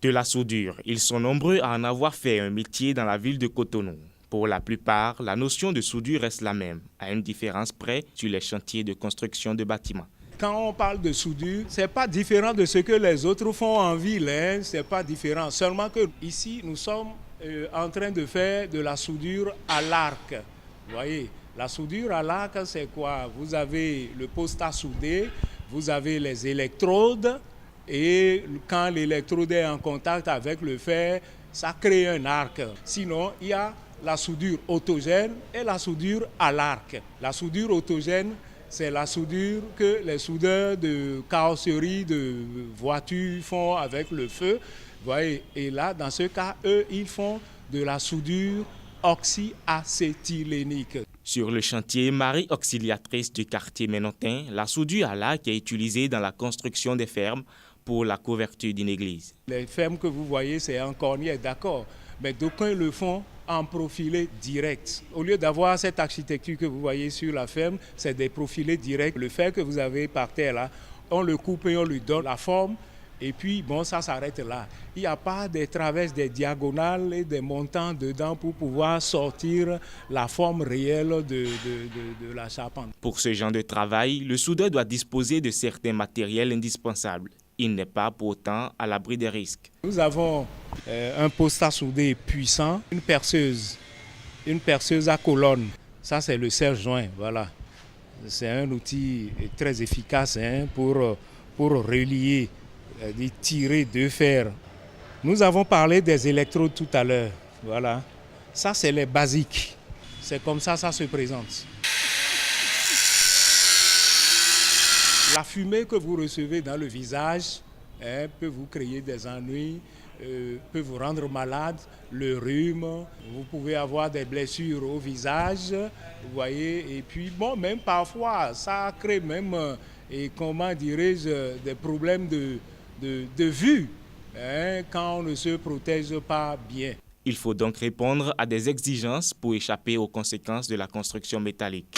de la soudure. Ils sont nombreux à en avoir fait un métier dans la ville de Cotonou. Pour la plupart, la notion de soudure reste la même, à une différence près sur les chantiers de construction de bâtiments. Quand on parle de soudure, ce n'est pas différent de ce que les autres font en ville. Ce n'est pas différent. Seulement que ici, nous sommes en train de faire de la soudure à l'arc. Vous voyez, la soudure à l'arc, c'est quoi? Vous avez le poste à souder, vous avez les électrodes, et quand l'électrode est en contact avec le fer, ça crée un arc. Sinon, il y a la soudure autogène et la soudure à l'arc. La soudure autogène, c'est la soudure que les soudeurs de carrosserie de voitures font avec le feu. Vous voyez, et là, dans ce cas, eux, ils font de la soudure oxyacétylénique. Sur le chantier Marie Auxiliatrice du quartier Ménotin, la soudure à l'arc est utilisée dans la construction des fermes pour la couverture d'une église. Les fermes que vous voyez, c'est en cornière, d'accord, mais d'aucuns le font en profilé direct. Au lieu d'avoir cette architecture que vous voyez sur la ferme, c'est des profilés directs. Le fer que vous avez par terre là, on le coupe et on lui donne la forme. Et puis, bon, ça s'arrête là. Il n'y a pas des traverses, des diagonales et des montants dedans pour pouvoir sortir la forme réelle de la charpente. Pour ce genre de travail, le soudeur doit disposer de certains matériels indispensables. Il n'est pas pour autant à l'abri des risques. Nous avons un poste à souder puissant, une perceuse à colonne. Ça, c'est le serre-joint, voilà. C'est un outil très efficace pour relier, tirer deux fers. Nous avons parlé des électrodes tout à l'heure, voilà. Ça, c'est les basiques. C'est comme ça se présente. La fumée que vous recevez dans le visage peut vous créer des ennuis, peut vous rendre malade, le rhume, vous pouvez avoir des blessures au visage, vous voyez, et puis bon, même parfois, ça crée même, comment dirais-je, des problèmes de vue quand on ne se protège pas bien. Il faut donc répondre à des exigences pour échapper aux conséquences de la construction métallique.